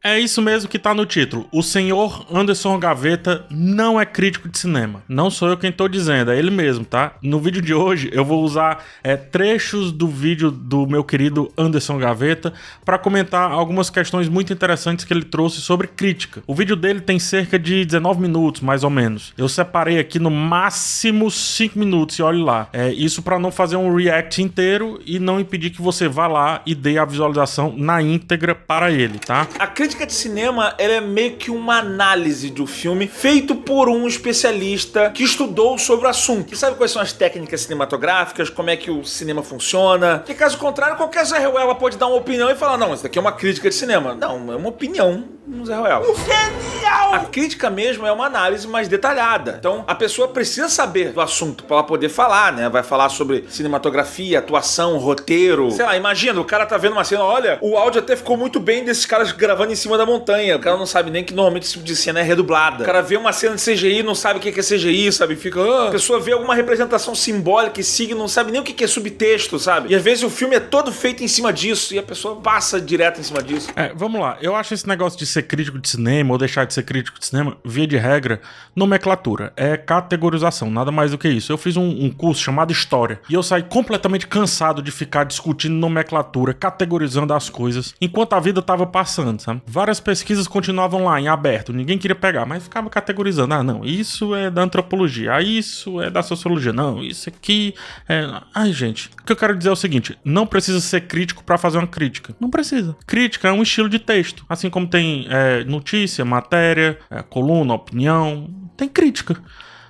É isso mesmo que tá no título. O senhor Anderson Gaveta não é crítico de cinema. Não sou eu quem tô dizendo, é ele mesmo, tá? No vídeo de hoje eu vou usar trechos do vídeo do meu querido Anderson Gaveta para comentar algumas questões muito interessantes que ele trouxe sobre crítica. O vídeo dele tem cerca de 19 minutos, mais ou menos. Eu separei aqui no máximo 5 minutos e olhe lá. Isso para não fazer um react inteiro e não impedir que você vá lá e dê a visualização na íntegra para ele, tá? A crítica de cinema, ela é meio que uma análise do filme feito por um especialista que estudou sobre o assunto. E sabe quais são as técnicas cinematográficas, como é que o cinema funciona? Porque caso contrário, qualquer Zé Ruela pode dar uma opinião e falar, não, isso daqui é uma crítica de cinema. Não, é uma opinião no Zé Ruela. Genial! A crítica mesmo é uma análise mais detalhada. Então, a pessoa precisa saber do assunto para ela poder falar, né? Vai falar sobre cinematografia, atuação, roteiro. Sei lá, imagina, o cara tá vendo uma cena, olha, o áudio até ficou muito bem desses caras gravando em cima da montanha. O cara não sabe nem que normalmente esse tipo de cena é redublada. O cara vê uma cena de CGI, não sabe o que é CGI, sabe? Fica... A pessoa vê alguma representação simbólica e siga, não sabe nem o que é subtexto, sabe? E às vezes o filme é todo feito em cima disso e a pessoa passa direto em cima disso. Vamos lá. Eu acho esse negócio de ser crítico de cinema ou deixar de ser crítico de cinema, via de regra, nomenclatura. É categorização, nada mais do que isso. Eu fiz um curso chamado História e eu saí completamente cansado de ficar discutindo nomenclatura, categorizando as coisas, enquanto a vida tava passando, sabe? Várias pesquisas continuavam lá, em aberto, ninguém queria pegar, mas ficava categorizando. Ah, não, isso é da antropologia, ah, isso é da sociologia, não, isso aqui é... Ai, gente, o que eu quero dizer é o seguinte, não precisa ser crítico pra fazer uma crítica. Não precisa. Crítica é um estilo de texto, assim como tem notícia, matéria, coluna, opinião, tem crítica.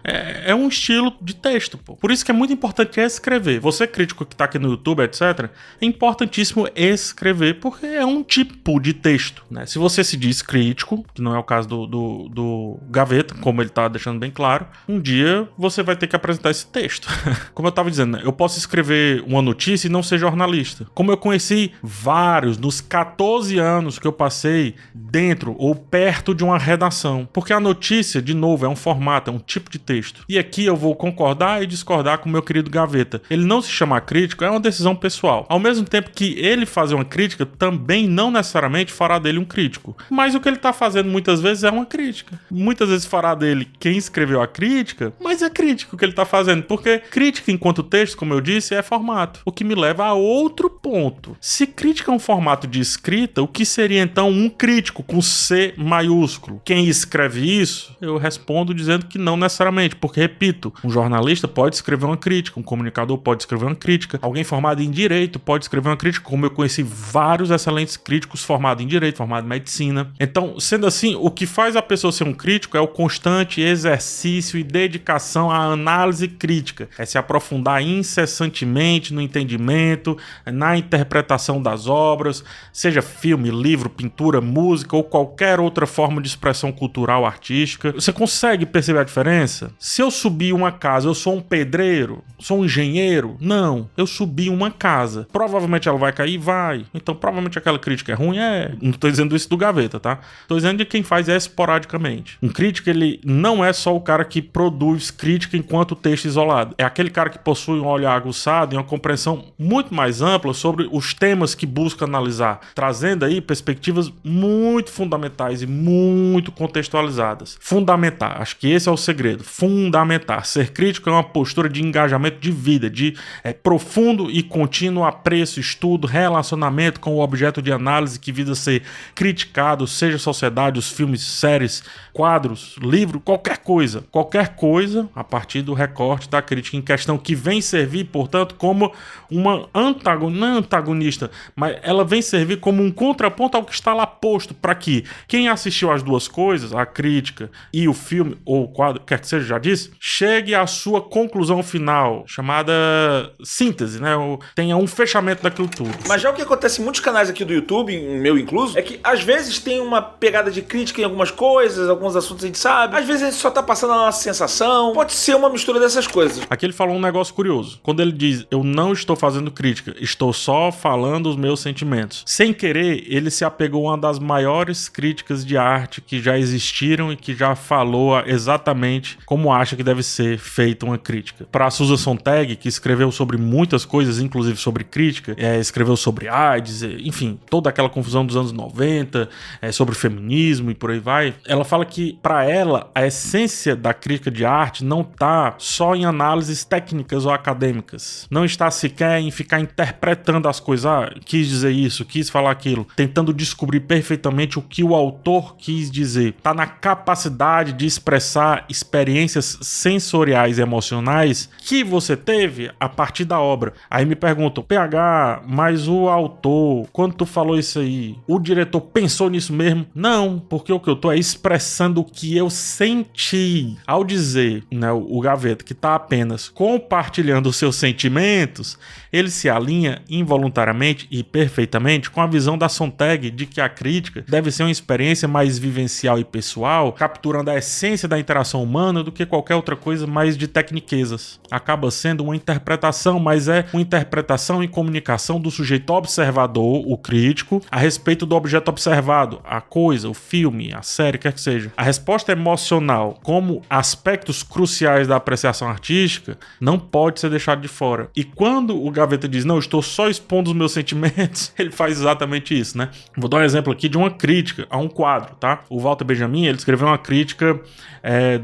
É um estilo de texto, pô. Por isso que é muito importante escrever. Você crítico que tá aqui no YouTube, etc., é importantíssimo escrever, porque é um tipo de texto, né? Se você se diz crítico, que não é o caso do Gaveta, como ele tá deixando bem claro, um dia você vai ter que apresentar esse texto. Como eu tava dizendo, né? Eu posso escrever uma notícia e não ser jornalista. Como eu conheci vários nos 14 anos que eu passei dentro ou perto de uma redação. Porque a notícia, de novo, é um formato, é um tipo de texto. E aqui eu vou concordar e discordar com o meu querido Gaveta. Ele não se chamar crítico é uma decisão pessoal. Ao mesmo tempo que ele fazer uma crítica também não necessariamente fará dele um crítico. Mas o que ele tá fazendo muitas vezes é uma crítica. Muitas vezes fará dele quem escreveu a crítica, mas é crítico o que ele tá fazendo. Porque crítica enquanto texto, como eu disse, é formato. O que me leva a outro ponto. Se crítica é um formato de escrita, o que seria então um crítico com C maiúsculo? Quem escreve isso? Eu respondo dizendo que não necessariamente. Porque, repito, um jornalista pode escrever uma crítica, um comunicador pode escrever uma crítica, alguém formado em direito pode escrever uma crítica, como eu conheci vários excelentes críticos formados em direito, formados em medicina. Então, sendo assim, o que faz a pessoa ser um crítico é o constante exercício e dedicação à análise crítica, é se aprofundar incessantemente no entendimento, na interpretação das obras, seja filme, livro, pintura, música ou qualquer outra forma de expressão cultural, artística. Você consegue perceber a diferença? Se eu subir uma casa, eu sou um pedreiro? Sou um engenheiro? Não, eu subi uma casa. Provavelmente ela vai cair? Vai. Então provavelmente aquela crítica é ruim? É. Não tô dizendo isso do Gaveta, tá? Tô dizendo de quem faz esporadicamente. Um crítico, ele não é só o cara que produz crítica enquanto texto isolado. É aquele cara que possui um olhar aguçado e uma compreensão muito mais ampla sobre os temas que busca analisar, trazendo aí perspectivas muito fundamentais e muito contextualizadas. Fundamentar, acho que esse é o segredo. Fundamentar. Ser crítico é uma postura de engajamento de vida, de profundo e contínuo apreço, estudo, relacionamento com o objeto de análise que visa ser criticado, seja a sociedade, os filmes, séries, quadros, livro, qualquer coisa a partir do recorte da crítica em questão, que vem servir, portanto, como uma antagonista, mas ela vem servir como um contraponto ao que está lá posto, para que quem assistiu as duas coisas, a crítica e o filme ou o quadro, quer que seja, já disse, chegue à sua conclusão final, chamada síntese, né? Tenha um fechamento daquilo tudo. Mas já o que acontece em muitos canais aqui do YouTube, meu incluso, é que às vezes tem uma pegada de crítica em algumas coisas, alguns assuntos a gente sabe, às vezes a gente só tá passando a nossa sensação, pode ser uma mistura dessas coisas. Aqui ele falou um negócio curioso. Quando ele diz, eu não estou fazendo crítica, estou só falando os meus sentimentos. Sem querer, ele se apegou a uma das maiores críticas de arte que já existiram e que já falou exatamente como como acha que deve ser feita uma crítica. Para a Susan Sontag, que escreveu sobre muitas coisas, inclusive sobre crítica, escreveu sobre AIDS, enfim, toda aquela confusão dos anos 90, sobre feminismo e por aí vai, ela fala que, para ela, a essência da crítica de arte não está só em análises técnicas ou acadêmicas, não está sequer em ficar interpretando as coisas, quis dizer isso, quis falar aquilo, tentando descobrir perfeitamente o que o autor quis dizer. Está na capacidade de expressar experiências sensoriais e emocionais que você teve a partir da obra. Aí me perguntam, PH, mas o autor, quando tu falou isso aí, o diretor pensou nisso mesmo? Não, porque o que eu tô é expressando o que eu senti. Ao dizer, né, o Gaveta, que tá apenas compartilhando os seus sentimentos, ele se alinha involuntariamente e perfeitamente com a visão da Sontag de que a crítica deve ser uma experiência mais vivencial e pessoal, capturando a essência da interação humana do que qualquer outra coisa mais de tecniquezas. Acaba sendo uma interpretação, mas é uma interpretação e comunicação do sujeito observador, o crítico, a respeito do objeto observado, a coisa, o filme, a série, quer que seja. A resposta emocional, como aspectos cruciais da apreciação artística, não pode ser deixado de fora. E quando o Gaveta diz, não, eu estou só expondo os meus sentimentos, ele faz exatamente isso, né? Vou dar um exemplo aqui de uma crítica a um quadro, tá? O Walter Benjamin, ele escreveu uma crítica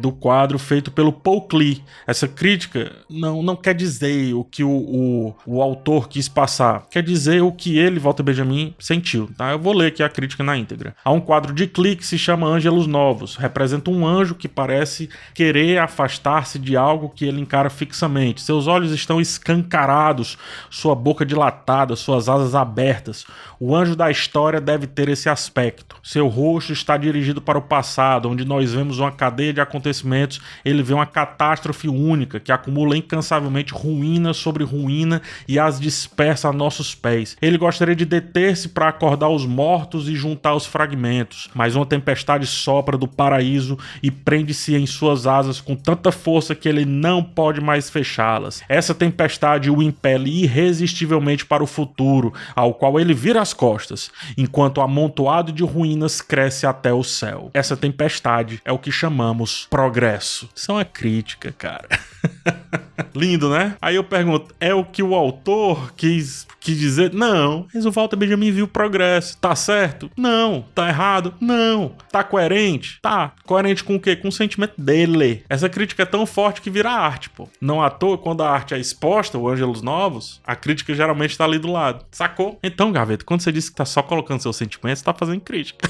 do quadro feito pelo Paul Klee. Essa crítica não quer dizer o que o autor quis passar, quer dizer o que ele, Walter Benjamin, sentiu, tá? Eu vou ler aqui a crítica na íntegra. Há um quadro de Klee que se chama Ângelos Novos. Representa um anjo que parece querer afastar-se de algo que ele encara fixamente. Seus olhos estão escancarados, sua boca dilatada, suas asas abertas. O anjo da história deve ter esse aspecto. Seu rosto está dirigido para o passado, onde nós vemos uma cadeia de acontecimentos. Ele vê uma catástrofe única que acumula incansavelmente ruína sobre ruína e as dispersa a nossos pés. Ele gostaria de deter-se para acordar os mortos e juntar os fragmentos, mas uma tempestade sopra do paraíso e prende-se em suas asas com tanta força que ele não pode mais fechá-las. Essa tempestade o impele irresistivelmente para o futuro, ao qual ele vira as costas, enquanto o amontoado de ruínas cresce até o céu. Essa tempestade é o que chamamos progresso. Isso é uma crítica, cara. Lindo, né? Aí eu pergunto, é o que o autor quis dizer? Não. Mas o Walter Benjamin viu progresso. Tá certo? Não. Tá errado? Não. Tá coerente? Tá. Coerente com o quê? Com o sentimento dele. Essa crítica é tão forte que vira arte, pô. Não à toa, quando a arte é exposta, o Ângelos Novos, a crítica geralmente tá ali do lado. Sacou? Então, Gaveta, quando você disse que tá só colocando seus sentimentos, você tá fazendo crítica.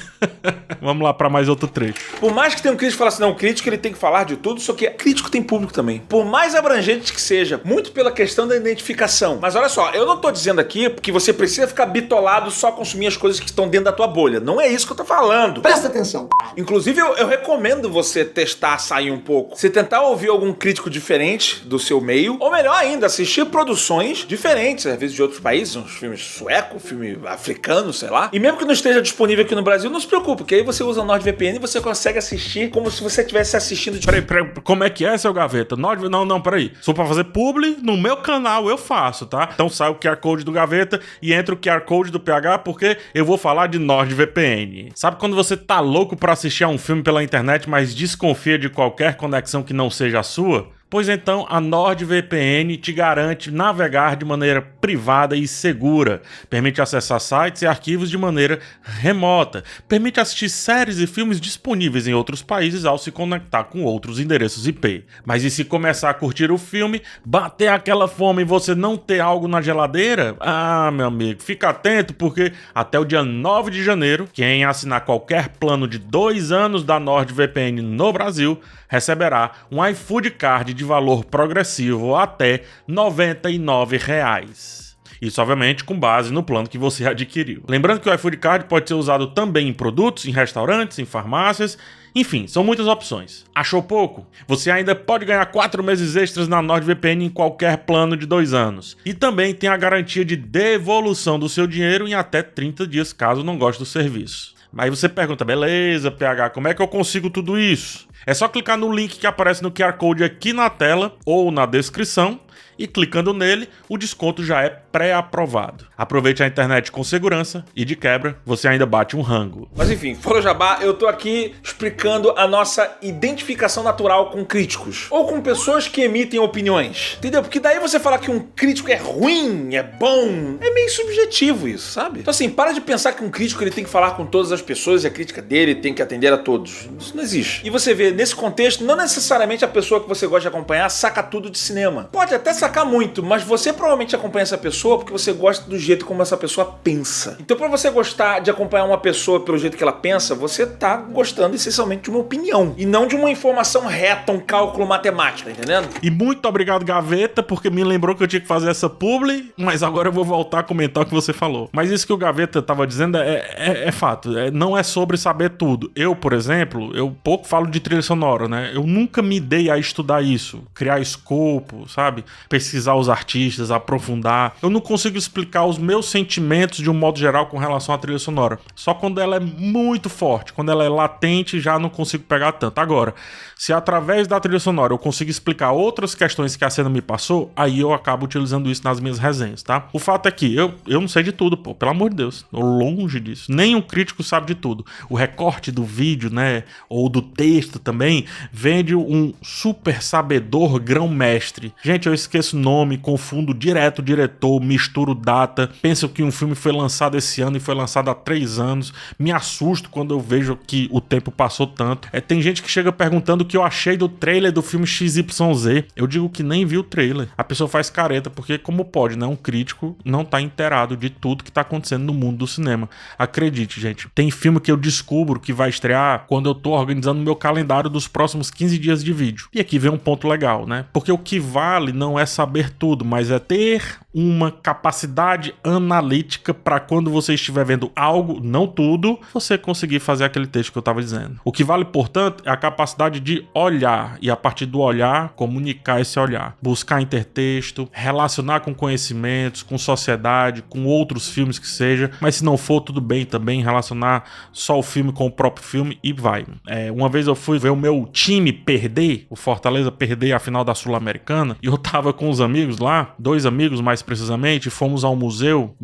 Vamos lá pra mais outro trecho. Por mais que tenha um crítico que fala assim, não, o crítico ele tem que falar de tudo, só que crítico tem público também. Por mais abrangente que seja, muito pela questão da identificação. Mas olha só, eu não tô dizendo aqui que você precisa ficar bitolado só consumir as coisas que estão dentro da tua bolha. Não é isso que eu tô falando. Presta atenção. Inclusive, eu recomendo você testar, sair um pouco. Você tentar ouvir algum crítico diferente do seu meio, ou melhor ainda, assistir produções diferentes, às vezes de outros países, uns filmes suecos, filme africano, sei lá. E mesmo que não esteja disponível aqui no Brasil, não se preocupe, porque aí você usa o NordVPN e você consegue assistir como se você estivesse assistindo de... Peraí, como é que é, seu Gaveta? Não, peraí. Se for pra fazer publi, no meu canal eu faço, tá? Então sai o QR Code do Gaveta e entra o QR Code do PH, porque eu vou falar de NordVPN. Sabe quando você tá louco pra assistir a um filme pela internet, mas desconfia de qualquer conexão que não seja a sua? Pois então, a NordVPN te garante navegar de maneira privada e segura. Permite acessar sites e arquivos de maneira remota. Permite assistir séries e filmes disponíveis em outros países ao se conectar com outros endereços IP. Mas e se começar a curtir o filme, bater aquela fome e você não ter algo na geladeira? Ah, meu amigo, fica atento porque até o dia 9 de janeiro, quem assinar qualquer plano de 2 anos da NordVPN no Brasil receberá um iFood Card de valor progressivo até R$ 99. Isso, obviamente, com base no plano que você adquiriu. Lembrando que o iFood Card pode ser usado também em produtos, em restaurantes, em farmácias. Enfim, são muitas opções. Achou pouco? Você ainda pode ganhar 4 meses extras na NordVPN em qualquer plano de 2 anos. E também tem a garantia de devolução do seu dinheiro em até 30 dias, caso não goste do serviço. Aí você pergunta, beleza, PH, como é que eu consigo tudo isso? É só clicar no link que aparece no QR Code aqui na tela ou na descrição E clicando nele, o desconto já é pré-aprovado. Aproveite a internet com segurança e, de quebra, você ainda bate um rango. Mas enfim, fora o jabá, eu tô aqui explicando a nossa identificação natural com críticos. Ou com pessoas que emitem opiniões. Entendeu? Porque daí você falar que um crítico é ruim, é bom, é meio subjetivo isso, sabe? Então assim, para de pensar que um crítico ele tem que falar com todas as pessoas e a crítica dele tem que atender a todos. Isso não existe. E você vê, nesse contexto, não necessariamente a pessoa que você gosta de acompanhar saca tudo de cinema. Pode até sacar muito, mas você provavelmente acompanha essa pessoa porque você gosta do jeito como essa pessoa pensa. Então pra você gostar de acompanhar uma pessoa pelo jeito que ela pensa, você tá gostando essencialmente de uma opinião e não de uma informação reta, um cálculo matemático, tá entendendo? E muito obrigado, Gaveta, porque me lembrou que eu tinha que fazer essa publi, mas agora eu vou voltar a comentar o que você falou. Mas isso que o Gaveta tava dizendo é fato, não é sobre saber tudo. Eu, por exemplo, eu pouco falo de trilha sonora, né? Eu nunca me dei a estudar isso, criar escopo, sabe? Pesquisar os artistas, aprofundar. Eu não consigo explicar os meus sentimentos de um modo geral com relação à trilha sonora. Só quando ela é muito forte, quando ela é latente, já não consigo pegar tanto. Agora, se através da trilha sonora eu consigo explicar outras questões que a cena me passou, aí eu acabo utilizando isso nas minhas resenhas, tá? O fato é que eu não sei de tudo, pô, pelo amor de Deus. Tô longe disso. Nenhum crítico sabe de tudo. O recorte do vídeo, né, ou do texto também, vende um super sabedor grão-mestre. Gente, eu esqueço nome, confundo direto o diretor, misturo data, penso que um filme foi lançado esse ano e foi lançado há 3 anos, me assusto quando eu vejo que o tempo passou tanto. Tem gente que chega perguntando o que eu achei do trailer do filme XYZ. Eu digo que nem vi o trailer. A pessoa faz careta, porque como pode, né? Um crítico não tá inteirado de tudo que tá acontecendo no mundo do cinema. Acredite, gente. Tem filme que eu descubro que vai estrear quando eu tô organizando o meu calendário dos próximos 15 dias de vídeo. E aqui vem um ponto legal, né? Porque o que vale não é saber tudo, mas é ter uma capacidade analítica para quando você estiver vendo algo, não tudo, você conseguir fazer aquele texto que eu tava dizendo. O que vale, portanto, é a capacidade de olhar e, a partir do olhar, comunicar esse olhar. Buscar intertexto, relacionar com conhecimentos, com sociedade, com outros filmes que seja, mas se não for, tudo bem também relacionar só o filme com o próprio filme e vai. Uma vez eu fui ver o meu time perder, o Fortaleza perder a final da Sul-Americana, e eu tava com os amigos lá, 2 amigos mais precisamente, fomos ao museu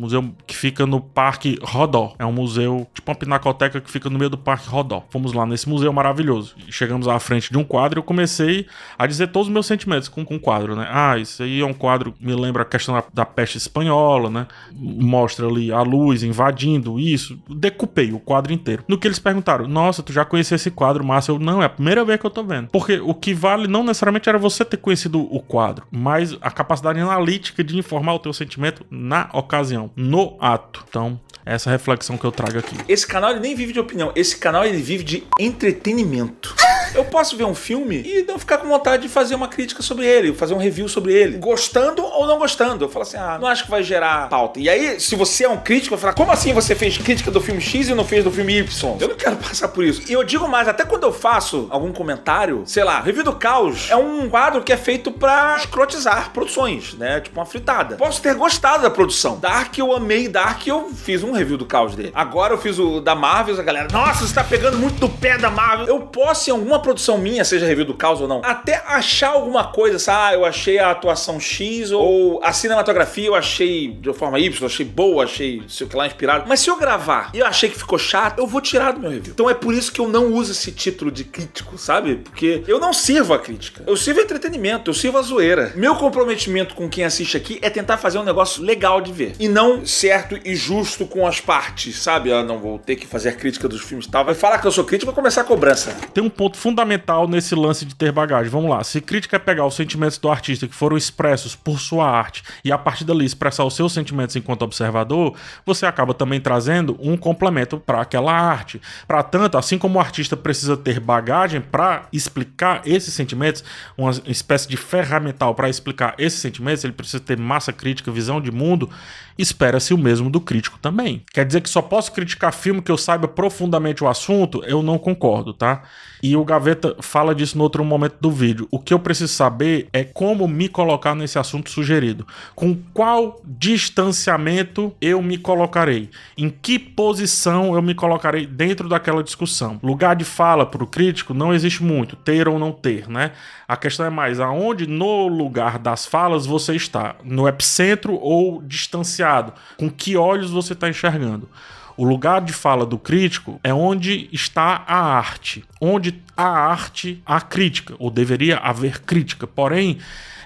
que fica no Parque Rodó. É um museu, tipo uma pinacoteca que fica no meio do Parque Rodó. Fomos lá nesse museu maravilhoso. E chegamos à frente de um quadro e eu comecei a dizer todos os meus sentimentos com o quadro, né? Isso aí é um quadro que me lembra a questão da peste espanhola, né? Mostra ali a luz invadindo isso. Decupei o quadro inteiro. No que eles perguntaram, nossa, tu já conhecia esse quadro, Márcio? Não, é a primeira vez que eu tô vendo. Porque o que vale não necessariamente era você ter conhecido o quadro, mas a capacidade analítica de informar o teu sentimento na ocasião, no ato. Então, essa é a reflexão que eu trago aqui. Esse canal ele nem vive de opinião, esse canal ele vive de entretenimento. Eu posso ver um filme e não ficar com vontade de fazer uma crítica sobre ele, fazer um review sobre ele, gostando ou não gostando. Eu falo assim, não acho que vai gerar pauta. E aí, se você é um crítico, vai falar, como assim você fez crítica do filme X e não fez do filme Y? Eu não quero passar por isso. E eu digo mais, até quando eu faço algum comentário, sei lá, Review do Caos é um quadro que é feito pra escrotizar produções, né? Tipo uma fritada. Posso ter gostado da produção. Dark eu amei, Dark eu fiz um review do Caos dele. Agora eu fiz o da Marvel, a galera, nossa, você tá pegando muito do pé da Marvel. Eu posso, em alguma produção minha, seja review do Caos ou não, até achar alguma coisa, sabe? Eu achei a atuação X ou a cinematografia eu achei de forma Y, eu achei boa, achei sei lá, inspirado. Mas se eu gravar e eu achei que ficou chato, eu vou tirar do meu review. Então é por isso que eu não uso esse título de crítico, sabe? Porque eu não sirvo a crítica. Eu sirvo a entretenimento, eu sirvo a zoeira. Meu comprometimento com quem assiste aqui é tentar fazer um negócio legal de ver. E não certo e justo com as partes, sabe? Não vou ter que fazer a crítica dos filmes e tal. Vai falar que eu sou crítico, vai começar a cobrança. Tem um ponto fundamental nesse lance de ter bagagem. Vamos lá. Se crítica é pegar os sentimentos do artista que foram expressos por sua arte e a partir dali expressar os seus sentimentos enquanto observador, você acaba também trazendo um complemento para aquela arte. Para tanto, assim como o artista precisa ter bagagem para explicar esses sentimentos, uma espécie de ferramental para explicar esses sentimentos, ele precisa ter massa crítica, visão de mundo, espera-se o mesmo do crítico também. Quer dizer que só posso criticar filme que eu saiba profundamente o assunto? Eu não concordo, tá? E o Gaveta Gaveta fala disso no outro momento do vídeo. O que eu preciso saber é como me colocar nesse assunto sugerido. Com qual distanciamento eu me colocarei? Em que posição eu me colocarei dentro daquela discussão? Lugar de fala para o crítico não existe muito, ter ou não ter, né? A questão é mais aonde no lugar das falas você está, no epicentro ou distanciado, com que olhos você está enxergando. O lugar de fala do crítico é onde está a arte, onde a arte há crítica, ou deveria haver crítica. Porém,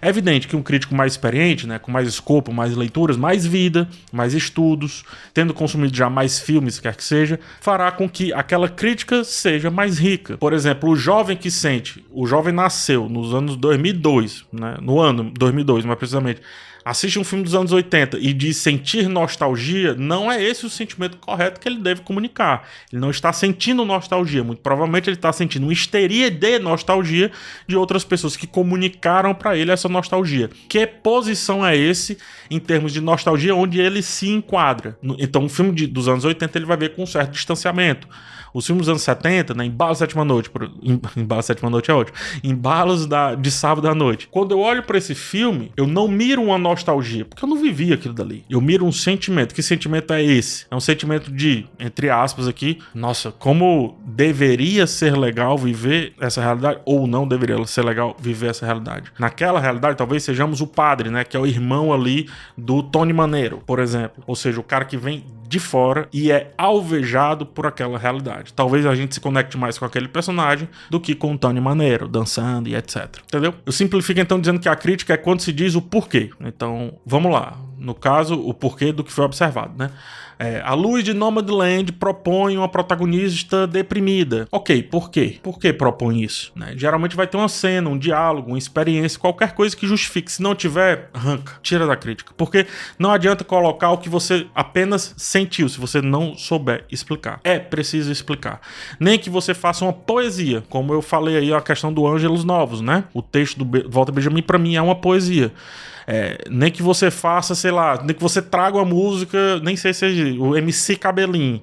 é evidente que um crítico mais experiente, né, com mais escopo, mais leituras, mais vida, mais estudos, tendo consumido já mais filmes, quer que seja, fará com que aquela crítica seja mais rica. Por exemplo, o jovem que sente, o jovem nasceu nos anos 2002, né, no ano 2002, mais precisamente, assiste um filme dos anos 80 e diz sentir nostalgia, não é esse o sentimento correto que ele deve comunicar. Ele não está sentindo nostalgia, muito provavelmente ele está sentindo uma histeria de nostalgia de outras pessoas que comunicaram para ele essa nostalgia. Que posição é esse em termos de nostalgia onde ele se enquadra? Então, um filme dos anos 80 ele vai ver com um certo distanciamento. Os filmes dos anos 70, né, Embalos da Sétima Noite, Embalos da Sétima Noite é ótimo, Embalos de Sábado à Noite. Quando eu olho para esse filme, eu não miro uma nostalgia, porque eu não vivi aquilo dali. Eu miro um sentimento. Que sentimento é esse? É um sentimento de, entre aspas aqui, nossa, como deveria ser legal viver essa realidade, ou não deveria ser legal viver essa realidade. Naquela realidade, talvez sejamos o padre, né, que é o irmão ali do Tony Manero, por exemplo. Ou seja, o cara que vem de fora e é alvejado por aquela realidade. Talvez a gente se conecte mais com aquele personagem do que com o Tony Manero, dançando e etc. Entendeu? Eu simplifico então dizendo que a crítica é quando se diz o porquê. Então, vamos lá. No caso, o porquê do que foi observado, né? A luz de Nomadland propõe uma protagonista deprimida. Ok, por quê? Por que propõe isso? Né? Geralmente vai ter uma cena, um diálogo, uma experiência, qualquer coisa que justifique. Se não tiver, arranca, tira da crítica. Porque não adianta colocar o que você apenas sentiu, se você não souber explicar. É preciso explicar. Nem que você faça uma poesia, como eu falei aí a questão do Ângelos Novos, né? O texto do Walter Benjamin, para mim, é uma poesia. Nem que você faça, sei lá, nem que você traga uma música, nem sei se o MC Cabelinho,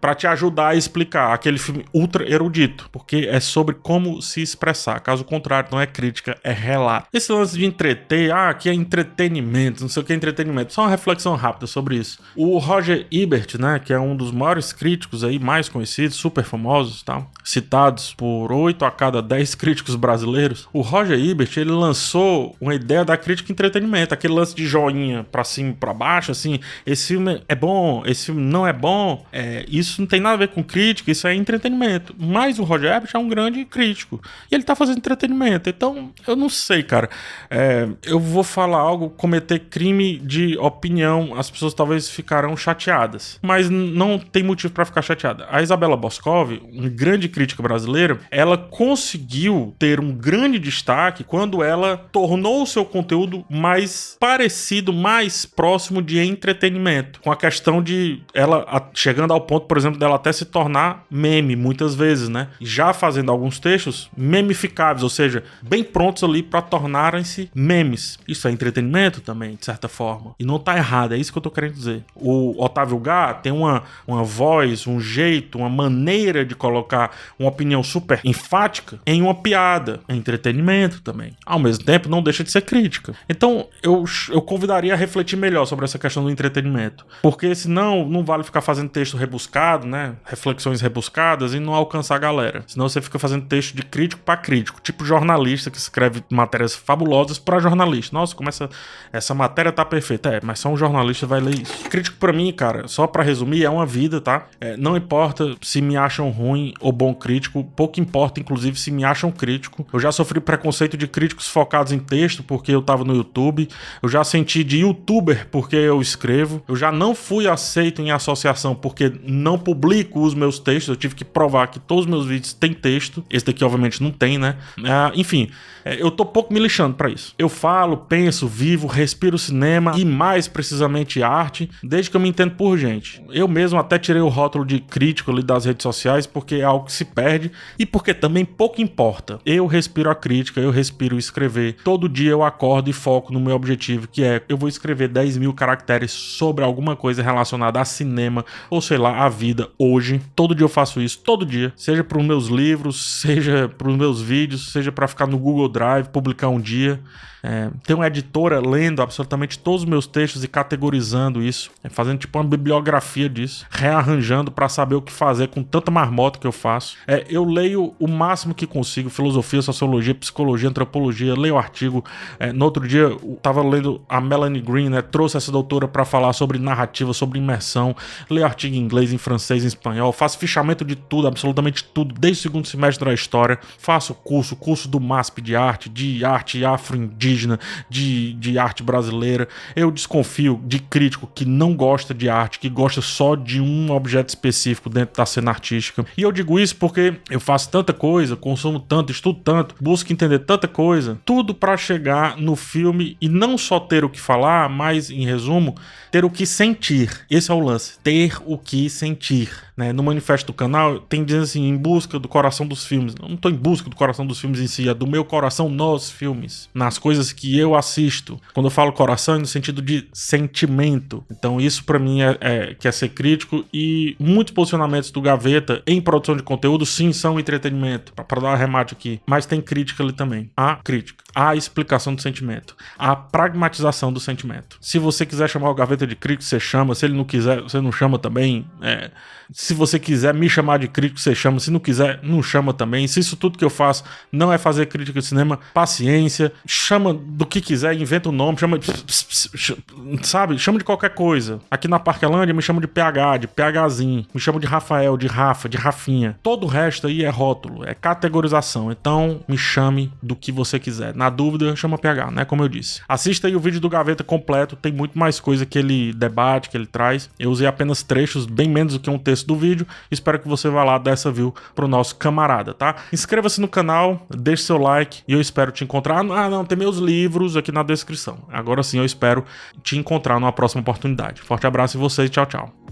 pra te ajudar a explicar aquele filme ultra erudito, porque é sobre como se expressar. Caso contrário, não é crítica, é relato. Esse lance de entreter, aqui é entretenimento, não sei o que é entretenimento, só uma reflexão rápida sobre isso. O Roger Ebert, né, que é um dos maiores críticos aí, mais conhecidos, super famosos, tá? Citados por 8 a cada 10 críticos brasileiros, o Roger Ebert, ele lançou uma ideia da crítica entretenimento, aquele lance de joinha pra cima e pra baixo, assim, esse filme é bom, esse filme não é bom, isso não tem nada a ver com crítica, isso é entretenimento. Mas o Roger Ebert é um grande crítico, e ele tá fazendo entretenimento, então, eu não sei, cara, eu vou falar algo, cometer crime de opinião, as pessoas talvez ficarão chateadas, mas não tem motivo pra ficar chateada. A Isabella Boscov, uma grande crítica brasileira, ela conseguiu ter um grande destaque quando ela tornou o seu conteúdo mais parecido, mais próximo de entretenimento, com a questão de ela chegando ao ponto, por exemplo, dela até se tornar meme muitas vezes, né? Já fazendo alguns textos memificáveis, ou seja, bem prontos ali para tornarem-se memes. Isso é entretenimento também, de certa forma. E não tá errado, é isso que eu tô querendo dizer. O Otávio Gá tem uma voz, um jeito, uma maneira de colocar uma opinião super enfática em uma piada. É entretenimento também. Ao mesmo tempo, não deixa de ser crítica. Então, eu convidaria a refletir melhor sobre essa questão do entretenimento. Porque senão, não vale ficar fazendo texto rebuscado, né? Reflexões rebuscadas e não alcançar a galera. Senão você fica fazendo texto de crítico para crítico. Tipo jornalista que escreve matérias fabulosas para jornalista. Nossa, como essa matéria tá perfeita. Mas só um jornalista vai ler isso. Crítico para mim, cara, só para resumir, é uma vida, tá? Não importa se me acham ruim ou bom crítico. Pouco importa, inclusive, se me acham crítico. Eu já sofri preconceito de críticos focados em texto porque eu tava no YouTube. Eu já senti de youtuber porque eu escrevo. Eu já não fui aceito em associação porque não publico os meus textos. Eu tive que provar que todos os meus vídeos têm texto. Esse daqui, obviamente, não tem, né? Enfim, eu tô pouco me lixando pra isso. Eu falo, penso, vivo, respiro cinema e mais precisamente arte, desde que eu me entendo por gente. Eu mesmo até tirei o rótulo de crítico ali das redes sociais porque é algo que se perde e porque também pouco importa. Eu respiro a crítica, eu respiro escrever. Todo dia eu acordo e foco no meu objetivo, que é, eu vou escrever 10 mil caracteres sobre alguma coisa relacionada a cinema, ou sei lá, a vida hoje. Todo dia eu faço isso, todo dia. Seja para os meus livros, seja para os meus vídeos, seja para ficar no Google Drive, publicar um dia. Tem uma editora lendo absolutamente todos os meus textos e categorizando isso, fazendo tipo uma bibliografia disso, rearranjando para saber o que fazer com tanta marmota que eu faço. Eu leio o máximo que consigo, filosofia, sociologia, psicologia, antropologia, leio artigo. No outro dia eu tava lendo a Melanie Green, né, trouxe essa doutora para falar sobre narrativa, sobre imersão, leio artigo em inglês, em francês, em espanhol, faço fichamento de tudo, absolutamente tudo, desde o segundo semestre da história, faço curso do MASP de arte afro-indígena, de arte brasileira. Eu desconfio de crítico que não gosta de arte, que gosta só de um objeto específico dentro da cena artística. E eu digo isso porque eu faço tanta coisa, consumo tanto, estudo tanto, busco entender tanta coisa, tudo para chegar no filme e não só ter o que falar, mas, em resumo, ter o que sentir. Esse é o lance, ter o que sentir, né? No manifesto do canal tem dizendo assim, em busca do coração dos filmes. Eu não estou em busca do coração dos filmes em si, é do meu coração nos filmes, nas coisas que eu assisto. Quando eu falo coração é no sentido de sentimento. Então isso pra mim que é ser crítico, e muitos posicionamentos do Gaveta em produção de conteúdo sim são entretenimento, pra dar um arremate aqui, mas tem crítica ali também. A crítica, a explicação do sentimento, a pragmatização do sentimento. Se você quiser chamar o Gaveta de crítico, você chama. Se ele não quiser, você não chama também. Se você quiser me chamar de crítico, você chama. Se não quiser, não chama também. Se isso tudo que eu faço não é fazer crítica de cinema, paciência. Chama do que quiser, inventa um nome, chama de... sabe? Chama de qualquer coisa. Aqui na Parquelândia me chama de PH, de PHzinho. Me chama de Rafael, de Rafa, de Rafinha. Todo o resto aí é rótulo, é categorização. Então me chame do que você quiser. Na dúvida, chama PH, né? Como eu disse. Assista aí o vídeo do Gaveta completo. Tem muito mais coisa que ele debate, que ele traz. Eu usei apenas trechos, bem menos do que um texto do vídeo. Espero que você vá lá dar essa view pro nosso camarada, tá? Inscreva-se no canal, deixe seu like e eu espero te encontrar. Não, tem meus livros aqui na descrição. Agora sim, eu espero te encontrar numa próxima oportunidade. Forte abraço em vocês, tchau, tchau.